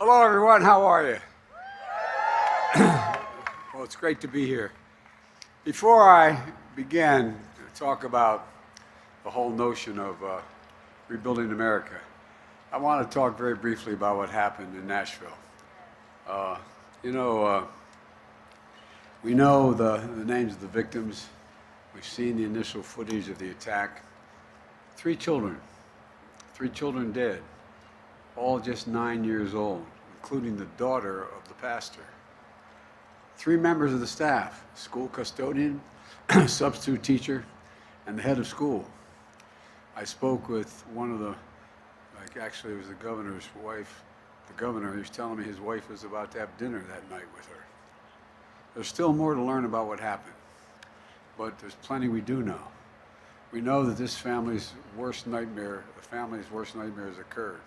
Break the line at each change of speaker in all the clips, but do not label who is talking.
Hello, everyone. How are you? Well, it's great to be here. Before I begin to talk about the whole notion of rebuilding America, I want to talk very briefly about what happened in Nashville. Uh, you know, uh, we know the names of the victims. We've seen the initial footage of the attack. Three children dead, all just 9 years old, including the daughter of the pastor. Three members of the staff, school custodian, substitute teacher, and the head of school. I spoke with one of the, actually it was the governor's wife. The governor, he was telling me his wife was about to have dinner that night with her. There's still more to learn about what happened, but there's plenty we do know. We know that this family's worst nightmare, the family's worst nightmare has occurred.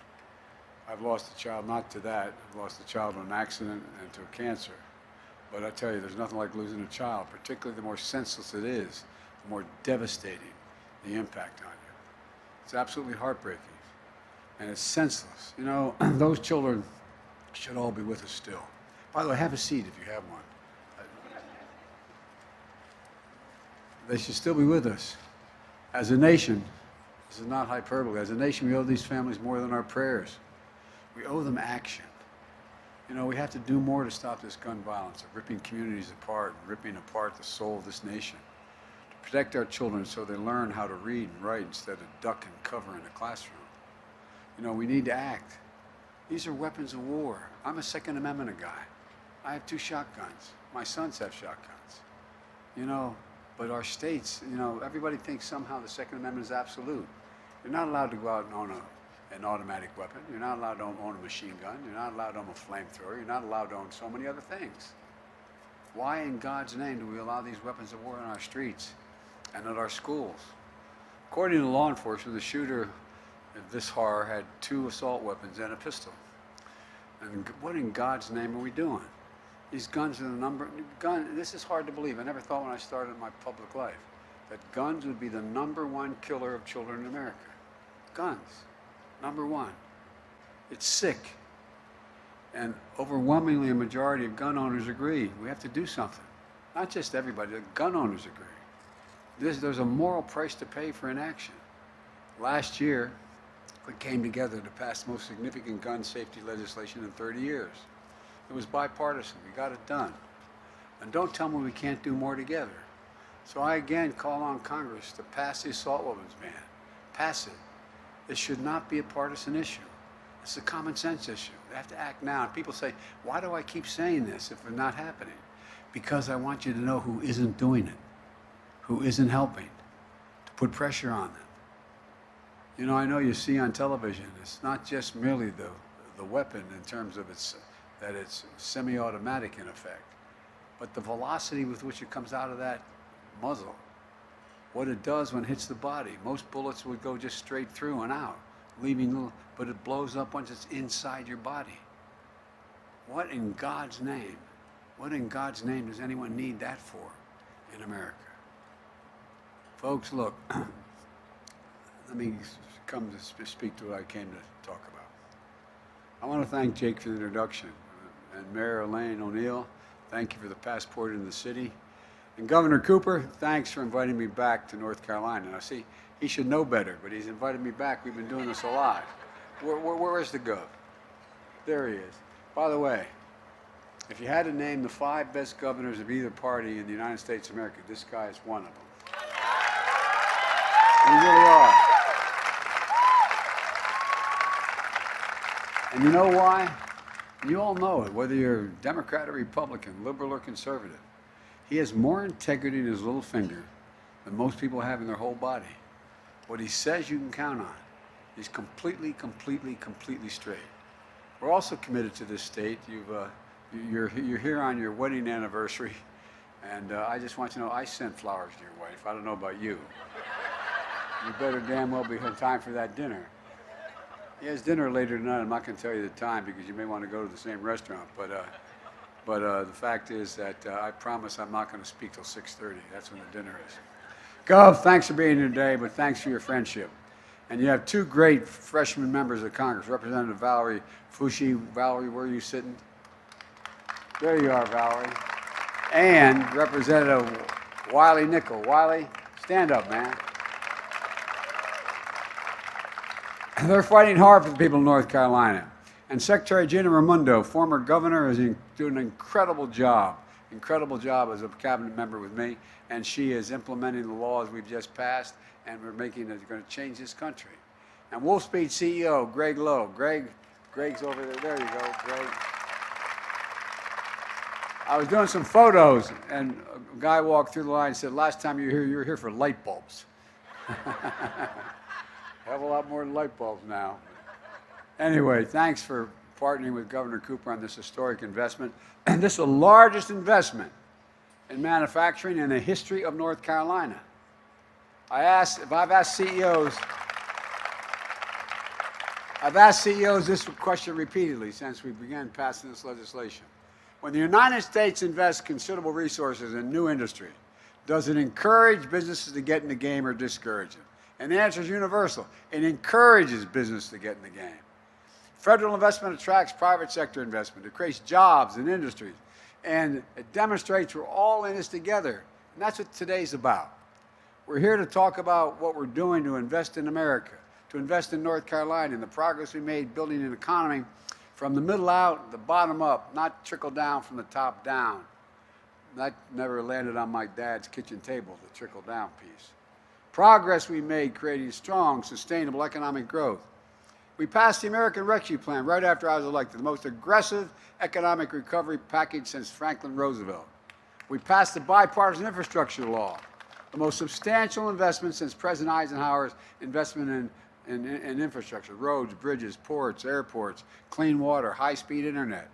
I've lost a child, not to that. I've lost a child to an accident and to cancer. But I tell you, there's nothing like losing a child, particularly the more senseless it is, the more devastating the impact on you. It's absolutely heartbreaking, and it's senseless. You know, those children should all be with us still. By the way, have a seat if you have one. They should still be with us. As a nation, this is not hyperbole, as a nation we owe these families more than our prayers. We owe them action. You know, we have to do more to stop this gun violence, of ripping communities apart and ripping apart the soul of this nation. To protect our children so they learn how to read and write instead of duck and cover in a classroom. You know, we need to act. These are weapons of war. I'm a Second Amendment guy. I have 2 shotguns. My sons have shotguns. You know, but our states, you know, everybody thinks somehow the Second Amendment is absolute. You're not allowed to go out and own an automatic weapon. You're not allowed to own a machine gun. You're not allowed to own a flamethrower. You're not allowed to own so many other things. Why in God's name do we allow these weapons of war in our streets and at our schools? According to law enforcement, the shooter of this horror had 2 assault weapons and a pistol. And what in God's name are we doing? These guns are this is hard to believe. I never thought when I started my public life that guns would be the #1 killer of children in America. Guns, #1. It's sick. And overwhelmingly a majority of gun owners agree. We have to do something. Not just everybody, the gun owners agree. There's a moral price to pay for inaction. Last year, we came together to pass the most significant gun safety legislation in 30 years. It was bipartisan. We got it done. And don't tell me we can't do more together. So I again call on Congress to pass the assault weapons ban. Pass it. It should not be a partisan issue. It's a common sense issue. They have to act now. And people say, why do I keep saying this if it's not happening? Because I want you to know who isn't doing it, who isn't helping, to put pressure on them. You know, I know you see on television, it's not just merely the weapon in terms of that it's semi-automatic in effect, but the velocity with which it comes out of that muzzle, what it does when it hits the body. Most bullets would go just straight through and out, but it blows up once it's inside your body. What in God's name does anyone need that for in America? Folks, look, let me come to speak to what I came to talk about. I want to thank Jake for the introduction, and Mayor Elaine O'Neill, thank you for the passport into the city. And Governor Cooper, thanks for inviting me back to North Carolina. Now see, he should know better, but he's invited me back. We've been doing this a lot. Where is the Gov? There he is. By the way, if you had to name the 5 best governors of either party in the United States of America, this guy is one of them. We really are. And you know why? You all know it, whether you're Democrat or Republican, liberal or conservative. He has more integrity in his little finger than most people have in their whole body. What he says you can count on. He's completely straight. We're also committed to this state. You're here on your wedding anniversary, and I just want you to know I sent flowers to your wife. I don't know about you. You better damn well be in time for that dinner. He has dinner later tonight. I'm not going to tell you the time because you may want to go to the same restaurant. But the fact is that I promise I'm not going to speak till 6:30. That's when the dinner is. Gov, thanks for being here today, but thanks for your friendship. And you have two great freshman members of Congress, Representative Valerie Fushi. Valerie, where are you sitting? There you are, Valerie. And Representative Wiley Nickel. Wiley, stand up, man. They're fighting hard for the people of North Carolina. And Secretary Gina Raimondo, former governor, is doing an incredible job as a cabinet member with me, and she is implementing the laws we've just passed, and we're making it going to change this country. And Wolfspeed CEO, Greg Lowe. Greg's over there. There you go, Greg. I was doing some photos, and a guy walked through the line and said, last time you were here for light bulbs. Have a lot more light bulbs now. Anyway, thanks for partnering with Governor Cooper on this historic investment. And this is the largest investment in manufacturing in the history of North Carolina. I've asked CEOs this question repeatedly since we began passing this legislation. When the United States invests considerable resources in new industry, does it encourage businesses to get in the game or discourage them? And the answer is universal. It encourages business to get in the game. Federal investment attracts private sector investment. It creates jobs and industries. And it demonstrates we're all in this together. And that's what today's about. We're here to talk about what we're doing to invest in America, to invest in North Carolina, and the progress we made building an economy from the middle out, the bottom up, not trickle down from the top down. That never landed on my dad's kitchen table, the trickle down piece. Progress we made creating strong, sustainable economic growth. We passed the American Rescue Plan right after I was elected, the most aggressive economic recovery package since Franklin Roosevelt. We passed the bipartisan infrastructure law, the most substantial investment since President Eisenhower's investment in infrastructure, roads, bridges, ports, airports, clean water, high-speed internet.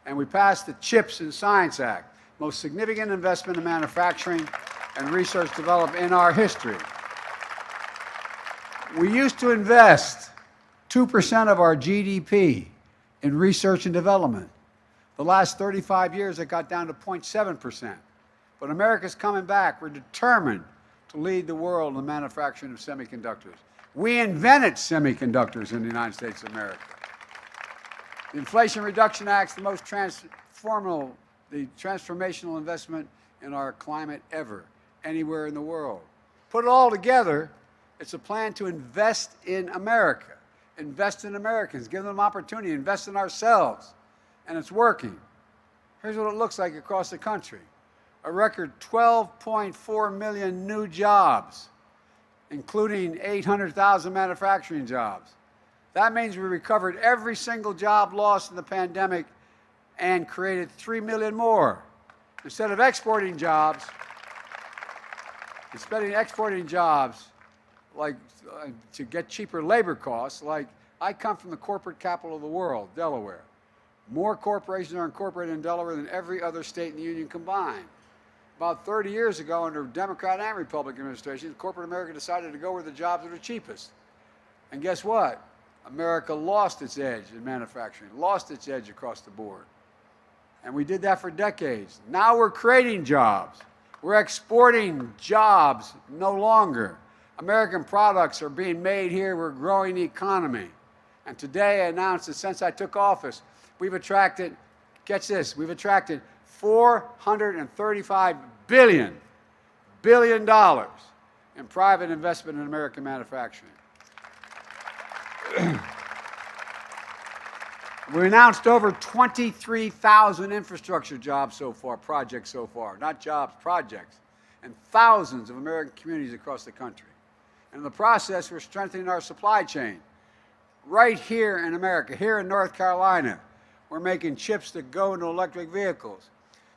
And we passed the CHIPS and Science Act, most significant investment in manufacturing and research development in our history. We used to invest 2% of our GDP in research and development. The last 35 years, it got down to 0.7%. But America's coming back. We're determined to lead the world in the manufacturing of semiconductors. We invented semiconductors in the United States of America. The Inflation Reduction Act is the most transformational investment in our climate ever, anywhere in the world. Put it all together, it's a plan to invest in America, invest in Americans, give them opportunity, invest in ourselves, and it's working. Here's what it looks like across the country. A record 12.4 million new jobs, including 800,000 manufacturing jobs. That means we recovered every single job lost in the pandemic and created 3 million more. Instead of exporting jobs, like to get cheaper labor costs, like I come from the corporate capital of the world, Delaware. More corporations are incorporated in Delaware than every other state in the Union combined. About 30 years ago, under Democrat and Republican administrations, corporate America decided to go where the jobs are the cheapest. And guess what? America lost its edge in manufacturing, lost its edge across the board. And we did that for decades. Now we're creating jobs. We're exporting jobs no longer. American products are being made here. We're growing the economy. And today I announced that since I took office, we've attracted, catch this, we've attracted $435 billion in private investment in American manufacturing. We announced over 23,000 infrastructure jobs so far, projects so far, not jobs, projects, and thousands of American communities across the country. And in the process, we're strengthening our supply chain. Right here in America, here in North Carolina, we're making chips that go into electric vehicles.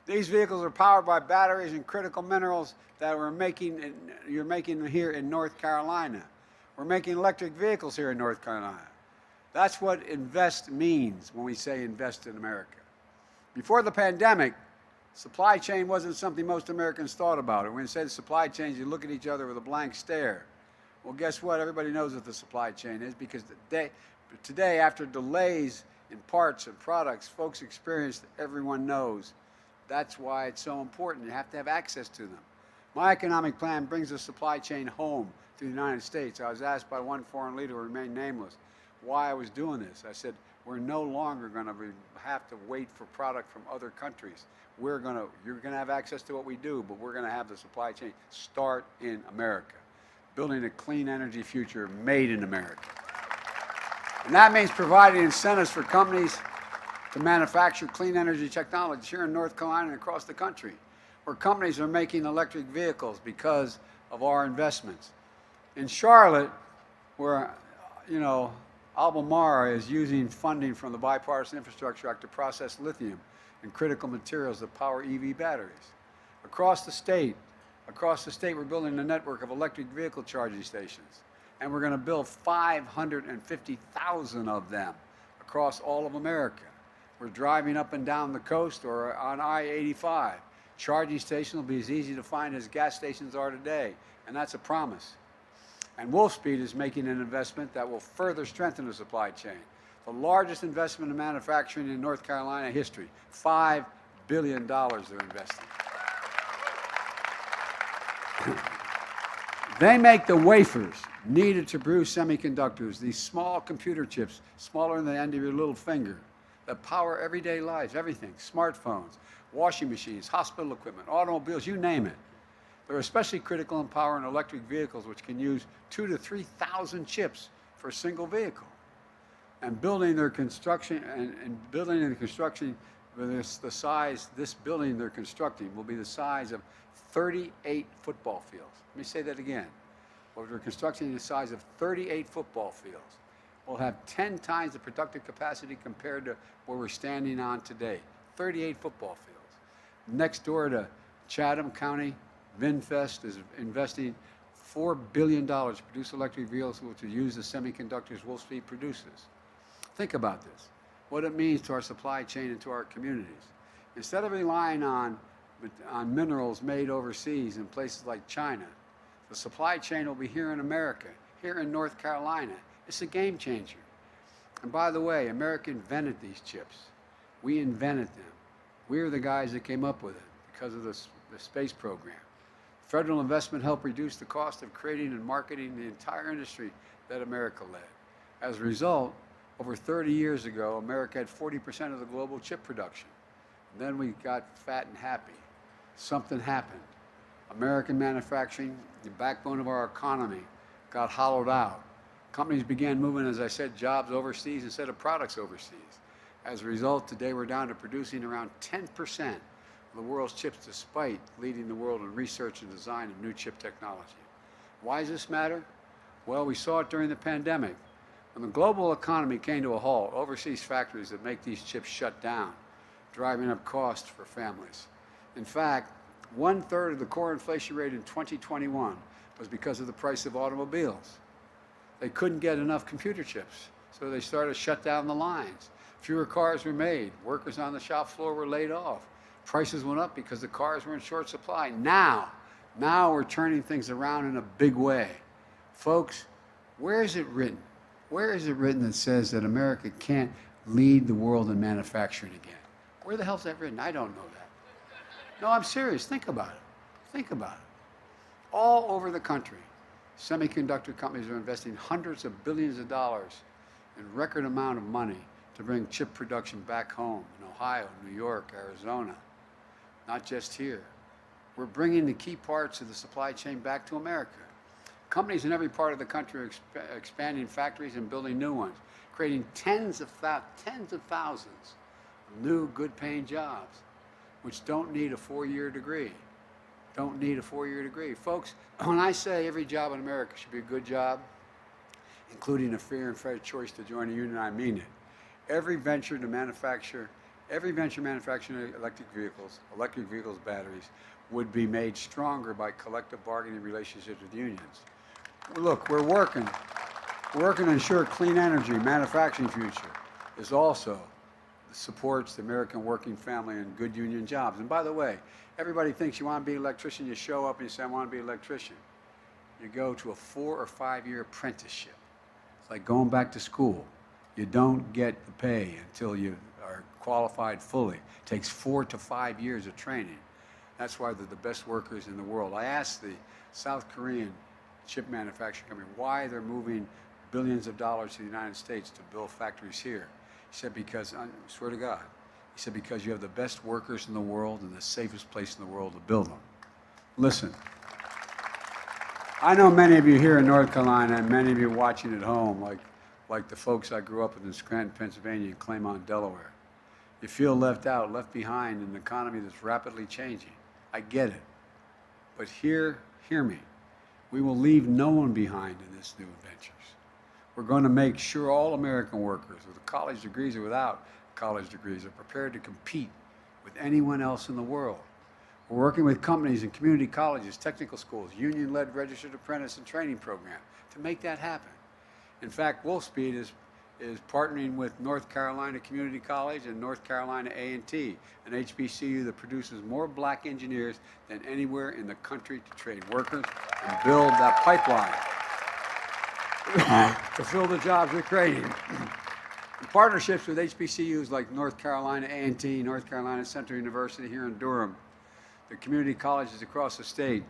These vehicles are powered by batteries and critical minerals that you're making here in North Carolina. We're making electric vehicles here in North Carolina. That's what invest means when we say invest in America. Before the pandemic, supply chain wasn't something most Americans thought about. And when you say the supply chain, you look at each other with a blank stare. Well, guess what? Everybody knows what the supply chain is because today, after delays in parts and products, folks experience that everyone knows. That's why it's so important. You have to have access to them. My economic plan brings the supply chain home to the United States. I was asked by one foreign leader who remained nameless why I was doing this. I said, we're no longer going to have to wait for product from other countries. You're going to have access to what we do, but we're going to have the supply chain start in America, building a clean energy future made in America. And that means providing incentives for companies to manufacture clean energy technology here in North Carolina and across the country, where companies are making electric vehicles because of our investments. In Charlotte, where, Albemarle is using funding from the Bipartisan Infrastructure Act to process lithium and critical materials that power EV batteries. Across the state, we're building a network of electric vehicle charging stations, and we're going to build 550,000 of them across all of America. We're driving up and down the coast or on I-85. Charging stations will be as easy to find as gas stations are today, and that's a promise. And Wolfspeed is making an investment that will further strengthen the supply chain. The largest investment in manufacturing in North Carolina history, $5 billion they're investing. They make the wafers needed to produce semiconductors, these small computer chips, smaller than the end of your little finger, that power everyday lives, everything, smartphones, washing machines, hospital equipment, automobiles, you name it. They're especially critical in powering electric vehicles, which can use 2,000 to 3,000 chips for a single vehicle. And building their construction, this building they're constructing will be the size of 38 football fields. Let me say that again. What we're constructing is the size of 38 football fields. We'll have 10 times the productive capacity compared to where we're standing on today. 38 football fields. Next door to Chatham County, Vinfest is investing $4 billion to produce electric vehicles to use the semiconductors Wolfspeed produces. Think about this, what it means to our supply chain and to our communities. Instead of relying on minerals made overseas in places like China, the supply chain will be here in America, here in North Carolina. It's a game changer. And by the way, America invented these chips. We invented them. We're the guys that came up with it because of the space program. Federal investment helped reduce the cost of creating and marketing the entire industry that America led. As a result, over 30 years ago, America had 40% of the global chip production. And then we got fat and happy. Something happened. American manufacturing, the backbone of our economy, got hollowed out. Companies began moving, as I said, jobs overseas instead of products overseas. As a result, today we're down to producing around 10% of the world's chips, despite leading the world in research and design of new chip technology. Why does this matter? Well, we saw it during the pandemic. When the global economy came to a halt, overseas factories that make these chips shut down, driving up costs for families. In fact, 1/3 of the core inflation rate in 2021 was because of the price of automobiles. They couldn't get enough computer chips, so they started to shut down the lines. Fewer cars were made. Workers on the shop floor were laid off. Prices went up because the cars were in short supply. Now we're turning things around in a big way. Folks, where is it written? Where is it written that says that America can't lead the world in manufacturing again? Where the hell's that written? I don't know that. No, I'm serious. Think about it. Think about it. All over the country, semiconductor companies are investing hundreds of billions of dollars in record amount of money to bring chip production back home in Ohio, New York, Arizona, not just here. We're bringing the key parts of the supply chain back to America. Companies in every part of the country are expanding factories and building new ones, creating tens of thousands of new good-paying jobs, which don't need a four-year degree. Don't need a four-year degree. Folks, when I say every job in America should be a good job, including a fair and fair choice to join a union, I mean it. Every venture manufacturing electric vehicles, batteries, would be made stronger by collective bargaining relationships with unions. Look, we're working to ensure clean energy manufacturing future is also supports the American working family and good union jobs. And by the way, everybody thinks you want to be an electrician, you show up and you say, I want to be an electrician. You go to a 4 or 5 year apprenticeship. It's like going back to school. You don't get the pay until you are qualified fully. It takes 4 to 5 years of training. That's why they're the best workers in the world. I asked the South Korean chip manufacturing company, why they're moving billions of dollars to the United States to build factories here. He said, because, I swear to God, he said, because you have the best workers in the world and the safest place in the world to build them. Listen, I know many of you here in North Carolina and many of you watching at home, like the folks I grew up with in Scranton, Pennsylvania and Claymont, Delaware. You feel left out, left behind in an economy that's rapidly changing. I get it. But hear me. We will leave no one behind in this new ventures. We're going to make sure all American workers with college degrees or without college degrees are prepared to compete with anyone else in the world. We're working with companies and community colleges, technical schools, union-led registered apprentice and training program to make that happen. In fact, Wolfspeed is partnering with North Carolina Community College and North Carolina A&T, an HBCU that produces more black engineers than anywhere in the country to train workers and build that pipeline to fill the jobs we're creating. In partnerships with HBCUs like North Carolina A&T, North Carolina Central University here in Durham, the community colleges across the state,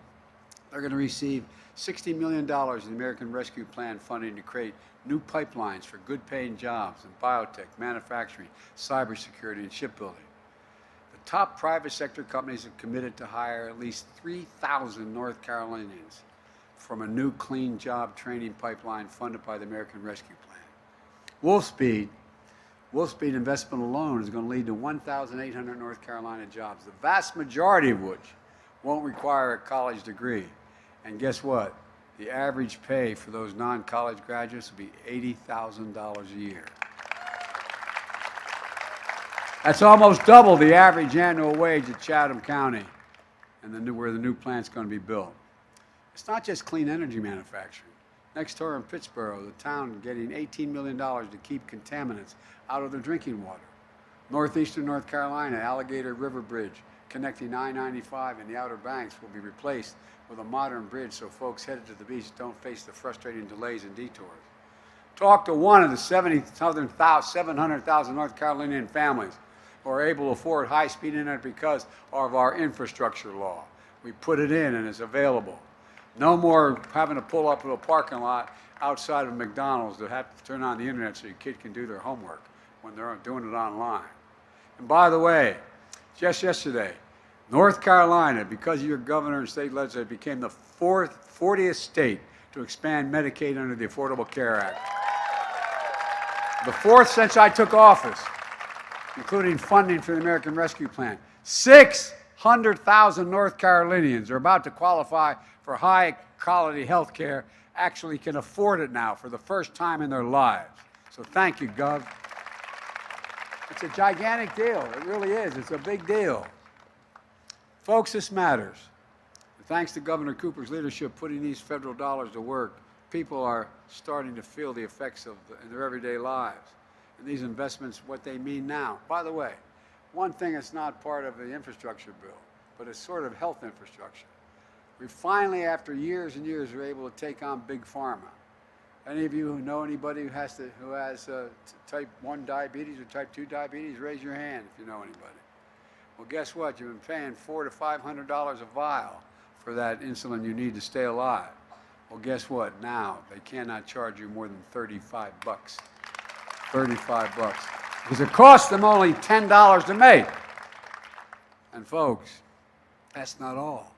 they're going to receive $60 million in the American Rescue Plan funding to create new pipelines for good-paying jobs in biotech, manufacturing, cybersecurity, and shipbuilding. The top private sector companies have committed to hire at least 3,000 North Carolinians from a new clean job training pipeline funded by the American Rescue Plan. Wolfspeed investment alone is going to lead to 1,800 North Carolina jobs, the vast majority of which won't require a college degree. And guess what? The average pay for those non-college graduates will be $80,000 a year. That's almost double the average annual wage at Chatham County and where the new plant's going to be built. It's not just clean energy manufacturing. Next door in Pittsburgh, the town getting $18 million to keep contaminants out of their drinking water. Northeastern North Carolina, Alligator River Bridge, connecting I-95 and the Outer Banks, will be replaced with a modern bridge so folks headed to the beach don't face the frustrating delays and detours. Talk to one of the 700,000 North Carolinian families who are able to afford high-speed internet because of our infrastructure law. We put it in and it's available. No more having to pull up to a parking lot outside of McDonald's to have to turn on the internet so your kid can do their homework when they're doing it online. And by the way, just yesterday, North Carolina, because of your governor and state legislature, became the 40th state to expand Medicaid under the Affordable Care Act. The fourth since I took office, including funding for the American Rescue Plan. 600,000 North Carolinians are about to qualify for high-quality health care, actually can afford it now for the first time in their lives. So thank you, Gov. It's a gigantic deal. It really is. It's a big deal. Folks, this matters. Thanks to Governor Cooper's leadership putting these federal dollars to work, people are starting to feel the effects of in their everyday lives. And these investments, what they mean now. By the way, one thing that's not part of the infrastructure bill, but it's sort of health infrastructure. We finally, after years and years, were able to take on Big Pharma. Any of you who know anybody who has type 1 diabetes or type 2 diabetes, raise your hand if you know anybody. Well, guess what? You've been paying $400 to $500 a vial for that insulin you need to stay alive. Well, guess what? Now they cannot charge you more than 35 bucks. 35 bucks. Because it costs them only $10 to make. And folks, that's not all.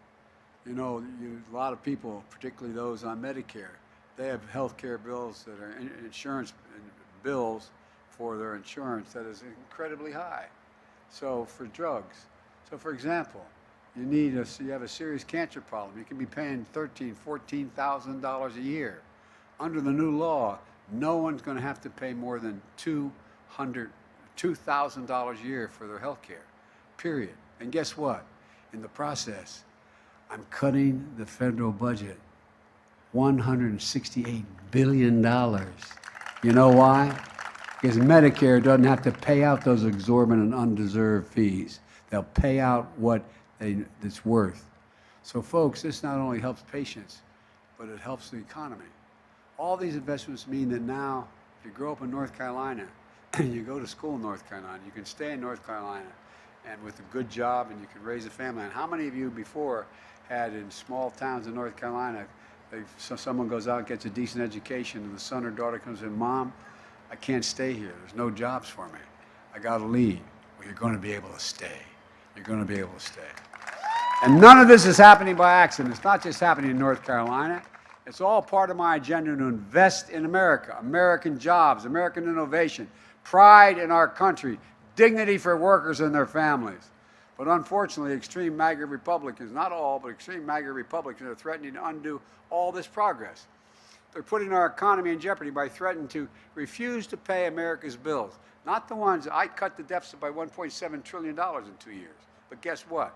You know, a lot of people, particularly those on Medicare, they have health care bills that are insurance bills for their insurance that is incredibly high. So for drugs, so for example, you have a serious cancer problem. You can be paying $13,000, $14,000 a year. Under the new law, no one's going to have to pay more than $2,000 a year for their health care, period. And guess what? In the process, I'm cutting the federal budget $168 billion. You know why? Because Medicare doesn't have to pay out those exorbitant, undeserved fees. They'll pay out what it's worth. So folks, this not only helps patients, but it helps the economy. All these investments mean that now, if you grow up in North Carolina, and you go to school in North Carolina, you can stay in North Carolina and with a good job and you can raise a family. And how many of you before had in small towns in North Carolina Someone goes out, gets a decent education, and the son or daughter comes in, Mom, I can't stay here. There's no jobs for me. I got to leave. Well, you're going to be able to stay. You're going to be able to stay. And none of this is happening by accident. It's not just happening in North Carolina. It's all part of my agenda to invest in America, American jobs, American innovation, pride in our country, dignity for workers and their families. But unfortunately, extreme MAGA Republicans, not all, but extreme MAGA Republicans are threatening to undo all this progress. They're putting our economy in jeopardy by threatening to refuse to pay America's bills. Not the ones, I cut the deficit by $1.7 trillion in 2 years. But guess what?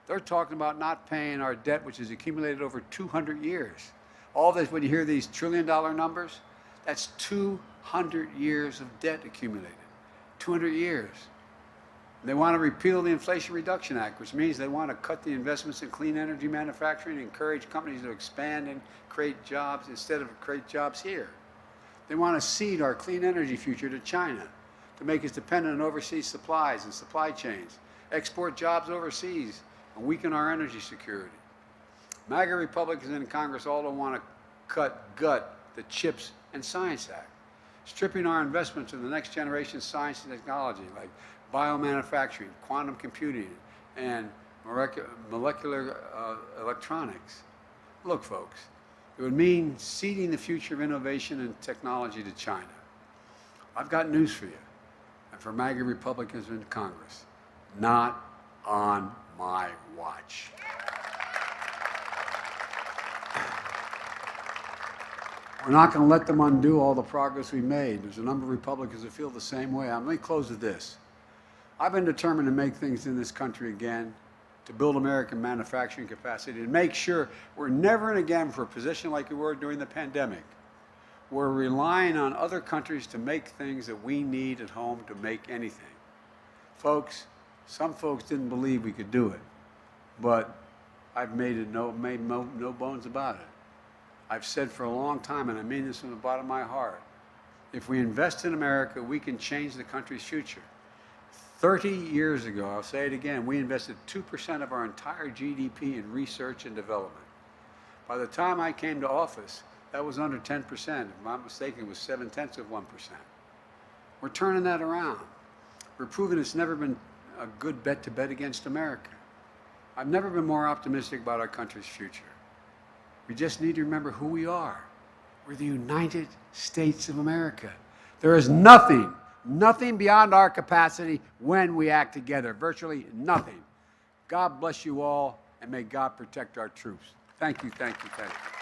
They're talking about not paying our debt, which has accumulated over 200 years. All this, when you hear these trillion-dollar numbers, that's 200 years of debt accumulated. 200 years. They want to repeal the Inflation Reduction Act, which means they want to cut the investments in clean energy manufacturing and encourage companies to expand and create jobs instead of create jobs here. They want to cede our clean energy future to China to make us dependent on overseas supplies and supply chains, export jobs overseas, and weaken our energy security. MAGA Republicans in Congress also want to gut the CHIPS and Science Act, stripping our investments in the next generation science and technology like biomanufacturing, quantum computing, and molecular electronics. Look, folks, it would mean ceding the future of innovation and technology to China. I've got news for you, and for MAGA Republicans in Congress, not on my watch. We're not going to let them undo all the progress we made. There's a number of Republicans that feel the same way. Let me close with this. I've been determined to make things in this country again, to build American manufacturing capacity, and make sure we're never and again for a position like we were during the pandemic. We're relying on other countries to make things that we need at home to make anything. Folks, some folks didn't believe we could do it, but I've made no bones about it. I've said for a long time, and I mean this from the bottom of my heart, if we invest in America, we can change the country's future. 30 years ago, I'll say it again, we invested 2% of our entire GDP in research and development. By the time I came to office, that was under 10%. If I'm not mistaken, it was 0.7%. We're turning that around. We're proving it's never been a good bet to bet against America. I've never been more optimistic about our country's future. We just need to remember who we are. We're the United States of America. There is nothing beyond our capacity when we act together, virtually nothing. God bless you all, and may God protect our troops. Thank you, thank you, thank you.